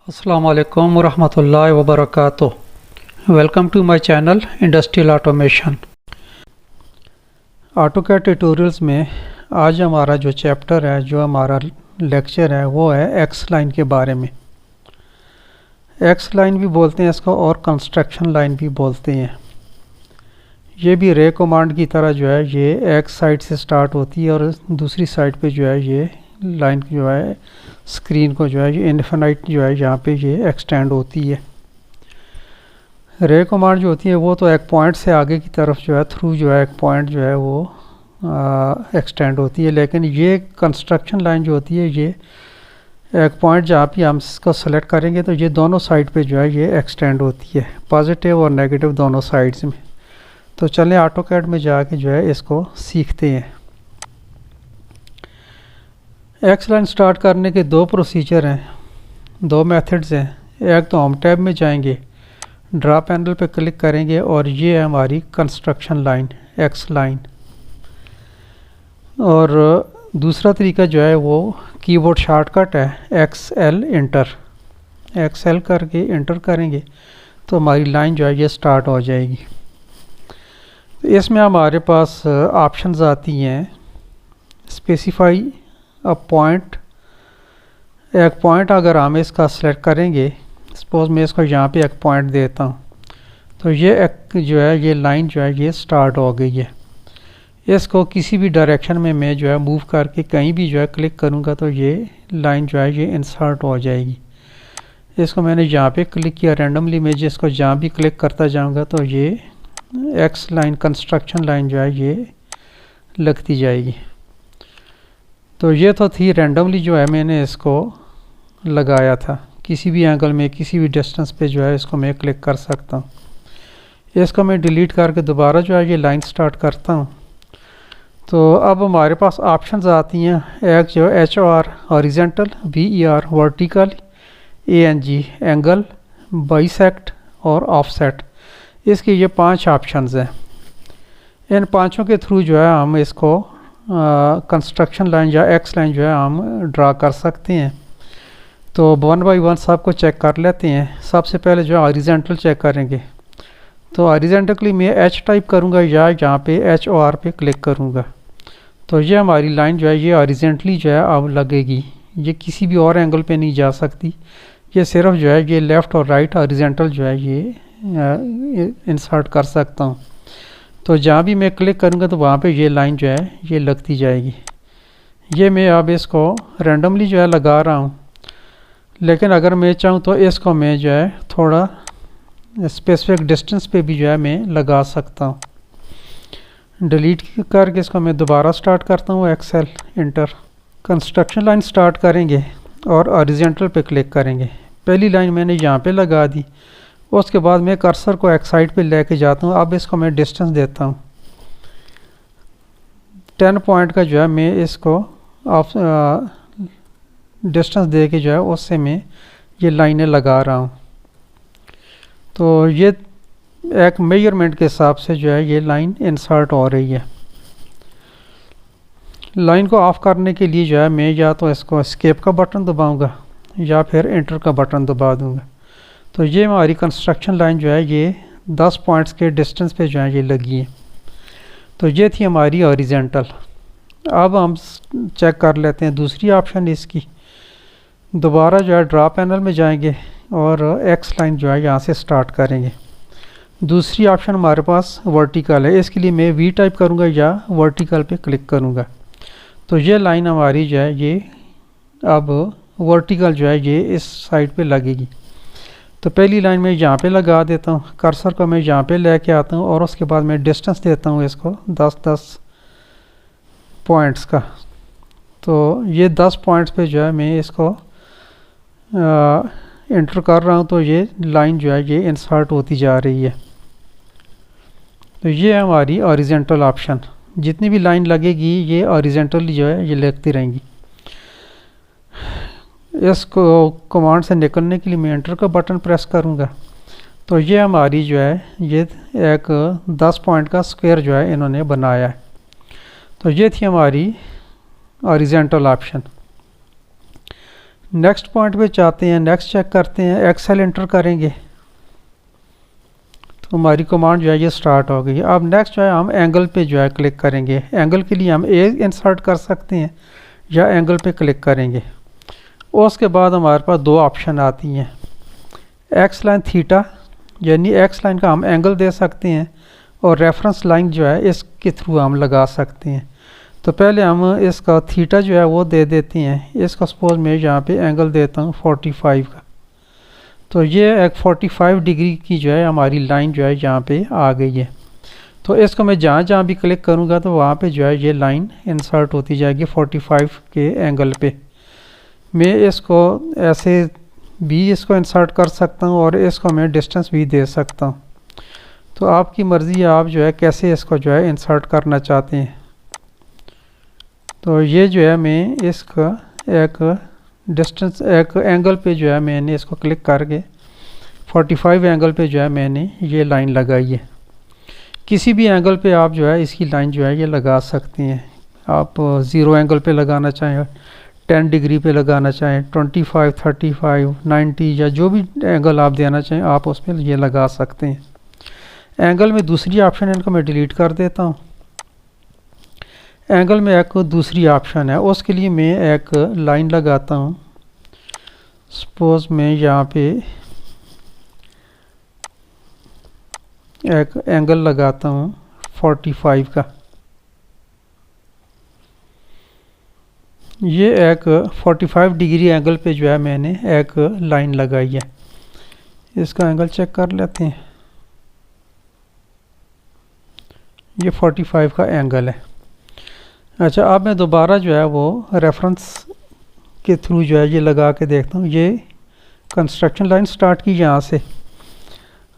अस्सलाम वालेकुम वरहमतुल्लाहि वबरकातुह। Welcome to my channel industrial automation. AutoCAD tutorials में आज हमारा जो चैप्टर है, जो हमारा लेक्चर है, वो है एक्स लाइन के बारे में। एक्स लाइन भी बोलते हैं इसको और कंस्ट्रक्शन लाइन भी बोलते हैं। ये भी रे कमांड की तरह जो है ये एक्स साइड से स्टार्ट होती है और दूसरी साइड पे जो है ये लाइन जो है स्क्रीन को जो है ये इन्फिनाइट जो है यहाँ पे ये एक्सटेंड होती है। रे कमांड जो होती है वो तो एक पॉइंट से आगे की तरफ जो है थ्रू जो है एक पॉइंट जो है वो एक्सटेंड होती है, लेकिन ये कंस्ट्रक्शन लाइन जो होती है ये एक पॉइंट जहाँ पे हम इसको सेलेक्ट करेंगे तो ये दोनों साइड पे जो है ये एक्सटेंड होती है, पॉजिटिव और नेगेटिव दोनों साइड्स में। तो चलें ऑटोकैड में जाके जो है इसको सीखते हैं। एक्स लाइन स्टार्ट करने के दो प्रोसीजर हैं, दो मेथड्स हैं। एक तो होम टैब में जाएंगे, ड्रा पैनल पे क्लिक करेंगे और ये है हमारी कंस्ट्रक्शन लाइन एक्स लाइन। और दूसरा तरीका जो है वो कीबोर्ड शॉर्टकट है XL इंटर। XL करके इंटर करेंगे तो हमारी लाइन जो है ये स्टार्ट हो जाएगी। इसमें हमारे पास ऑप्शंस आती हैं, स्पेसिफाई अ पॉइंट। एक पॉइंट अगर हम इसका सेलेक्ट करेंगे, सपोज मैं इसको यहाँ पे एक पॉइंट देता हूँ तो ये एक जो है ये लाइन जो है ये स्टार्ट हो गई है। इसको किसी भी डायरेक्शन में मैं जो है मूव करके कहीं भी जो है क्लिक करूँगा तो ये लाइन जो है ये इंसर्ट हो जाएगी। इसको मैंने यहाँ पे क्लिक किया रैंडमली, मैं जिसको जहाँ भी क्लिक करता जाऊँगा तो ये एक्स लाइन कंस्ट्रक्शन लाइन जो है ये लगती जाएगी। तो ये तो थी रैंडमली जो है मैंने इसको लगाया था, किसी भी एंगल में किसी भी डिस्टेंस पे जो है इसको मैं क्लिक कर सकता हूँ। इसको मैं डिलीट करके दोबारा जो है ये लाइन स्टार्ट करता हूँ। तो अब हमारे पास ऑप्शंस आती हैं, एक जो HOR horizontal, VER vertical, ANG angle, bisect और ऑफसेट। इसके ये 5 ऑप्शंस हैं। इन पांचों के थ्रू जो है हम इसको कंस्ट्रक्शन लाइन या एक्स लाइन जो है हम ड्रा कर सकते हैं। तो वन बाय वन सबको चेक कर लेते हैं। सबसे पहले जो है हॉरिजॉन्टल चेक करेंगे। तो हॉरिजॉन्टली मैं H टाइप करूँगा या यहाँ पे HOR पे क्लिक करूँगा तो ये हमारी लाइन जो है ये हॉरिजॉन्टली जो है अब लगेगी। ये किसी भी और एंगल पे नहीं जा सकती, ये सिर्फ जो है ये लेफ़्ट और राइट हॉरिजॉन्टल जो है ये इंसर्ट कर सकता हूँ। तो जहाँ भी मैं क्लिक करूँगा तो वहाँ पे ये लाइन जो है ये लगती जाएगी। ये मैं अब इसको रैंडमली जो है लगा रहा हूँ, लेकिन अगर मैं चाहूँ तो इसको मैं जो है थोड़ा स्पेसिफिक डिस्टेंस पे भी जो है मैं लगा सकता हूँ। डिलीट करके इसको मैं दोबारा स्टार्ट करता हूँ XL inter. Construction line start करेंगे और हॉरिजॉन्टल पे क्लिक करेंगे। पहली लाइन मैंने यहाँ पे लगा दी, उसके बाद मैं कर्सर को एक साइड पे लेके जाता हूँ। अब इसको मैं डिस्टेंस देता हूँ 10 पॉइंट का जो है मैं इसको डिस्टेंस दे के जो है उससे मैं ये लाइनें लगा रहा हूँ। तो ये एक मेजरमेंट के हिसाब से जो है ये लाइन इंसर्ट हो रही है। लाइन को ऑफ करने के लिए जो है मैं या तो इसको एस्केप का बटन दबाऊँगा या फिर एंटर का बटन दबा दूँगा। तो ये हमारी कंस्ट्रक्शन लाइन जो है ये 10 पॉइंट्स के डिस्टेंस पे जो है ये लगी है। तो ये थी हमारी हॉरिजॉन्टल। अब हम चेक कर लेते हैं दूसरी ऑप्शन इसकी। दोबारा जो है ड्रा पैनल में जाएंगे और एक्स लाइन जो है यहाँ से स्टार्ट करेंगे। दूसरी ऑप्शन हमारे पास वर्टिकल है, इसके लिए मैं V टाइप करूँगा या वर्टिकल पे क्लिक करूँगा तो ये लाइन हमारी जो है ये अब वर्टिकल जो है ये इस साइड पे लगेगी। तो पहली लाइन में यहाँ पे लगा देता हूँ, कर्सर को मैं यहाँ पे लेके आता हूँ और उसके बाद मैं डिस्टेंस देता हूँ इसको 10-10 पॉइंट्स का। तो ये 10 पॉइंट्स पे जो है मैं इसको इंटर कर रहा हूँ तो ये लाइन जो है ये इंसर्ट होती जा रही है। तो ये है हमारी हॉरिजॉन्टल ऑप्शन। जितनी भी लाइन लगेगी ये हॉरिजॉन्टली जो है ये लगती रहेंगी। इसको कमांड से निकलने के लिए मैं एंटर का बटन प्रेस करूँगा तो ये हमारी जो है ये एक 10 पॉइंट का स्क्वायर जो है इन्होंने बनाया है। तो ये थी हमारी हॉरिजॉन्टल ऑप्शन। नेक्स्ट पॉइंट पे चाहते हैं, नेक्स्ट चेक करते हैं, एक्सेल एंटर करेंगे तो हमारी कमांड जो है ये स्टार्ट हो गई। अब नेक्स्ट जो है हम एंगल पे जो है क्लिक करेंगे। एंगल के लिए हम ए इंसर्ट कर सकते हैं या एंगल पे क्लिक करेंगे। और उसके बाद हमारे पास दो ऑप्शन आती हैं, एक्स लाइन थीटा, यानी एक्स लाइन का हम एंगल दे सकते हैं, और रेफरेंस लाइन जो है इसके थ्रू हम लगा सकते हैं। तो पहले हम इसका थीटा जो है वो दे देते हैं। इसका सपोज मैं यहाँ पे एंगल देता हूँ 45 का। तो ये एक 45 डिग्री की जो है हमारी लाइन जो है यहाँ पे आ गई है। तो इसको मैं जहाँ जहाँ भी क्लिक करूँगा तो वहाँ पे जो है ये लाइन इंसर्ट होती जाएगी 45 के एंगल पे। मैं इसको ऐसे भी इसको इंसर्ट कर सकता हूँ और इसको मैं डिस्टेंस भी दे सकता हूँ। तो आपकी मर्ज़ी है, आप जो है कैसे इसको जो है इंसर्ट करना चाहते हैं। तो ये जो है मैं इसका एक डिस्टेंस, एक एंगल पे जो है मैंने इसको क्लिक करके 45 एंगल पे जो है मैंने ये लाइन लगाई है। किसी भी एंगल पे आप जो है इसकी लाइन जो है ये लगा सकते हैं। आप 0 एंगल पे लगाना चाहें, 10 डिग्री पे लगाना चाहें, 25, 35, 90 या जो भी एंगल आप देना चाहें आप उस पर ये लगा सकते हैं। एंगल में दूसरी ऑप्शन है, इनको मैं डिलीट कर देता हूँ। एंगल में एक दूसरी ऑप्शन है, उसके लिए मैं एक लाइन लगाता हूँ। सपोज मैं यहाँ पे एक एंगल लगाता हूँ 45 का। ये एक 45 डिग्री एंगल पे जो है मैंने एक लाइन लगाई है। इसका एंगल चेक कर लेते हैं। ये 45 का एंगल है। अच्छा, अब मैं दोबारा जो है वो रेफरेंस के थ्रू जो है ये लगा के देखता हूँ। ये कंस्ट्रक्शन लाइन स्टार्ट की यहाँ से।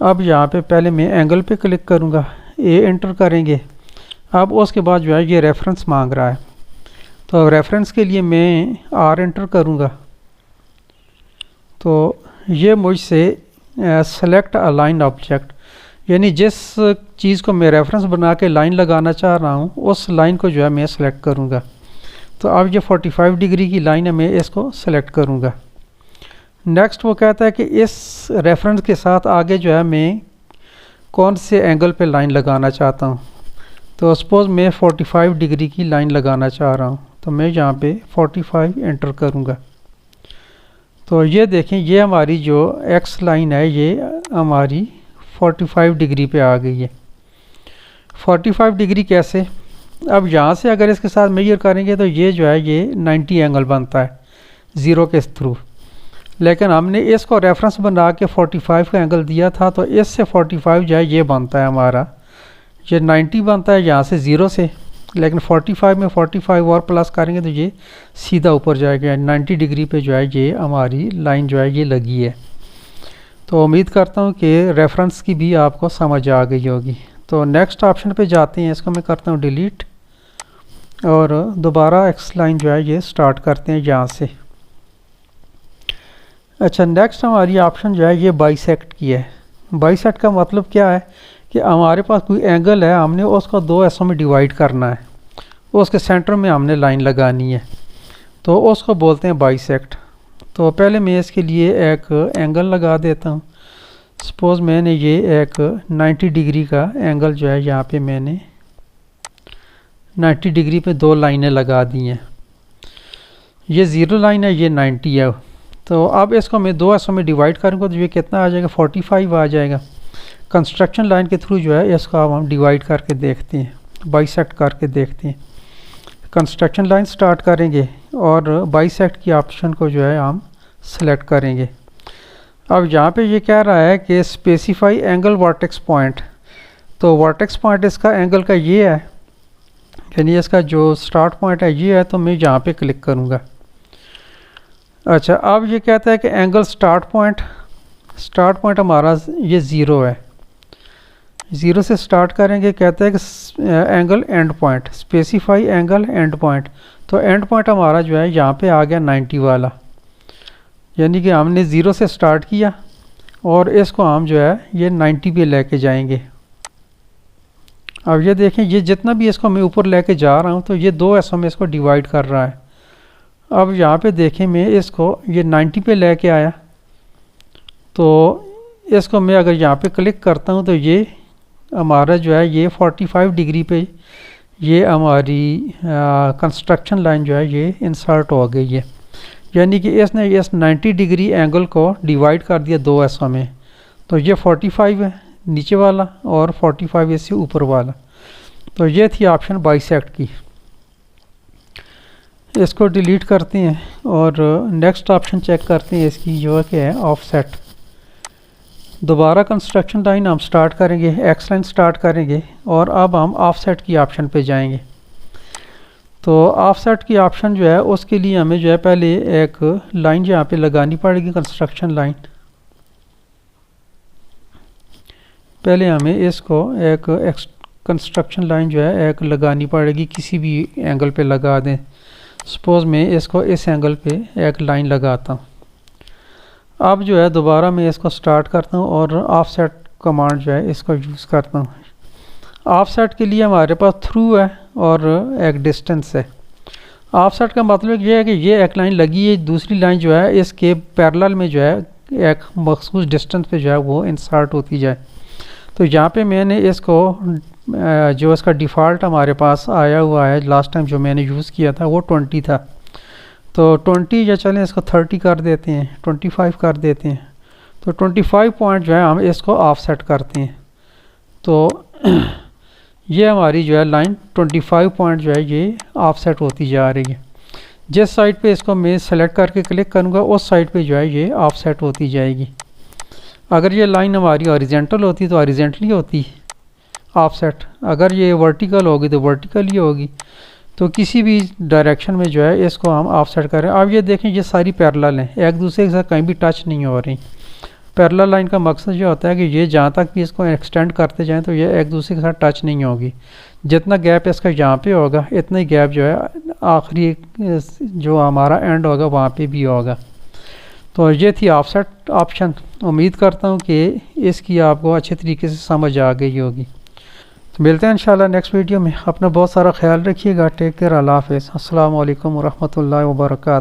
अब यहाँ पे पहले मैं एंगल पे क्लिक करूँगा, ए एंटर करेंगे। अब उसके बाद जो है ये रेफरेंस मांग रहा है, तो रेफरेंस के लिए मैं आर एंटर करूँगा। तो ये मुझसे सेलेक्ट अ लाइन ऑब्जेक्ट, यानी जिस चीज़ को मैं रेफरेंस बना के लाइन लगाना चाह रहा हूँ उस लाइन को जो है मैं सेलेक्ट करूँगा। तो अब ये 45 डिग्री की लाइन है, मैं इसको सेलेक्ट करूँगा। नेक्स्ट वो कहता है कि इस रेफरेंस के साथ आगे जो है मैं कौन से एंगल पे लाइन लगाना चाहता हूँ। तो सपोज़ मैं 45 डिग्री की लाइन लगाना चाह रहा हूँ, तो मैं यहाँ पे 45 एंटर करूँगा। तो ये देखें, ये हमारी जो एक्स लाइन है ये हमारी 45 डिग्री पे आ गई है। 45 डिग्री कैसे, अब यहाँ से अगर इसके साथ मेजर करेंगे तो ये जो है ये 90 एंगल बनता है 0 के थ्रू। लेकिन हमने इसको रेफरेंस बना के 45 का एंगल दिया था, तो इससे 45 जो है ये बनता है हमारा, ये 90 बनता है यहाँ से 0 से। लेकिन 45 में 45 और प्लस करेंगे तो ये सीधा ऊपर जाएगा। 90 डिग्री पे जो है ये हमारी लाइन जो है ये लगी है। तो उम्मीद करता हूँ कि रेफरेंस की भी आपको समझ आ गई होगी। तो नेक्स्ट ऑप्शन पे जाते हैं, इसको मैं करता हूँ डिलीट, और दोबारा एक्स लाइन जो है ये स्टार्ट करते हैं यहाँ से। अच्छा, नेक्स्ट हमारी ऑप्शन जो है ये बाइसेक्ट की है। बाइसेक्ट का मतलब क्या है कि हमारे पास कोई एंगल है, हमने उसको दो हिस्सों में डिवाइड करना है, उसके सेंटर में हमने लाइन लगानी है, तो उसको बोलते हैं बाइसेक्ट। तो पहले मैं इसके लिए एक एंगल लगा देता हूँ। सपोज़ मैंने ये एक 90 डिग्री का एंगल जो है यहाँ पे मैंने 90 डिग्री पे दो लाइनें लगा दी हैं। ये 0 लाइन है, ये 90 है। तो अब इसको मैं दो हिस्सों में डिवाइड करूँगा तो ये कितना आ जाएगा, 45 आ जाएगा। कंस्ट्रक्शन लाइन के थ्रू जो है इसको अब हम डिवाइड करके देखते हैं, बाइसेक्ट करके देखते हैं। कंस्ट्रक्शन लाइन स्टार्ट करेंगे और बाइसेक्ट की ऑप्शन को जो है हम सेलेक्ट करेंगे। अब यहाँ पे ये कह रहा है कि स्पेसिफाई एंगल वर्टेक्स पॉइंट। तो वर्टेक्स पॉइंट इसका एंगल का ये है, यानी इसका जो स्टार्ट पॉइंट है ये है, तो मैं यहाँ पे क्लिक करूँगा। अच्छा, अब ये कहता है कि एंगल स्टार्ट पॉइंट हमारा ये 0 है, 0 से स्टार्ट करेंगे। कहता है कि angle and point, specify angle and point. तो एंड पॉइंट हमारा जो है यहाँ पे आ गया 90 वाला, यानी कि हमने 0 से स्टार्ट किया और इसको हम जो है ये 90 पे लेके जाएंगे। अब ये देखें, ये जितना भी इसको मैं ऊपर लेके जा रहा हूँ तो ये दो हिस्सों में इसको डिवाइड कर रहा है। अब यहाँ पे देखें, मैं इसको ये 90 पे लेके आया, तो इसको मैं अगर यहाँ पे क्लिक करता हूँ तो ये हमारा जो है ये 45 डिग्री पे ये हमारी कंस्ट्रक्शन लाइन जो है ये इंसर्ट हो गई है। यानी कि इसने इस 90 डिग्री एंगल को डिवाइड कर दिया दो हिस्सों में। तो ये 45 है नीचे वाला और 45 इससे ऊपर वाला। तो ये थी ऑप्शन बाइसेक्ट की। इसको डिलीट करते हैं और नेक्स्ट ऑप्शन चेक करते हैं इसकी, जो है कि है ऑफसेट। दोबारा कंस्ट्रक्शन लाइन हम स्टार्ट करेंगे, एक्स लाइन स्टार्ट करेंगे और अब हम ऑफसेट की ऑप्शन पे जाएंगे। तो ऑफसेट की ऑप्शन जो है उसके लिए हमें जो है पहले एक लाइन यहाँ पे लगानी पड़ेगी, कंस्ट्रक्शन लाइन। पहले हमें इसको एक कंस्ट्रक्शन लाइन जो है एक लगानी पड़ेगी, किसी भी एंगल पे लगा दें। सपोज़ मैं इसको इस एंगल पे एक लाइन लगाता हूँ। अब जो है दोबारा मैं इसको स्टार्ट करता हूँ और ऑफसेट कमांड जो है इसको यूज़ करता हूँ। ऑफसेट के लिए हमारे पास थ्रू है और एक डिस्टेंस है। ऑफसेट का मतलब ये है कि ये एक लाइन लगी है, दूसरी लाइन जो है इसके पैरेलल में जो है एक मखसूस डिस्टेंस पे जो है वो इंसर्ट होती जाए। तो यहाँ पे मैंने इसको जो इसका डिफ़ॉल्ट हमारे पास आया हुआ है, लास्ट टाइम जो मैंने यूज़ किया था वो 20 था। तो 20 या चलें इसको 30 कर देते हैं, 25 कर देते हैं। तो 25 पॉइंट जो है हम इसको ऑफसेट करते हैं। तो ये हमारी जो है लाइन 25 पॉइंट जो है ये ऑफसेट होती जा रही है। जिस साइड पे इसको मैं सेलेक्ट करके क्लिक करूँगा उस साइड पे जो है ये ऑफसेट होती जाएगी। अगर ये लाइन हमारी हॉरिजॉन्टल होती तो हॉरिजॉन्टली होती ऑफसेट, अगर ये वर्टिकल होगी तो वर्टिकल ही होगी। तो किसी भी डायरेक्शन में जो है इसको हम ऑफसेट करें। अब ये देखें ये सारी पैरेलल हैं, एक दूसरे के साथ कहीं भी टच नहीं हो रही। पैरेलल लाइन का मकसद ये होता है कि ये जहाँ तक भी इसको एक्सटेंड करते जाएं तो ये एक दूसरे के साथ टच नहीं होगी। जितना गैप इसका यहाँ पे होगा इतना ही गैप जो है आखिरी जो हमारा एंड होगा वहाँ पे भी होगा। तो ये थी ऑफसेट ऑप्शन। उम्मीद करता हूँ कि इसकी आपको अच्छे तरीके से समझ आ गई होगी। तो मिलते हैं इंशाल्लाह नेक्स्ट वीडियो में। अपना बहुत सारा ख्याल रखिएगा। टेक केयर, अल्लाह हाफ़िज़। अस्सलाम वालेकुम वरहमतुल्लाहि वबरकातुहू।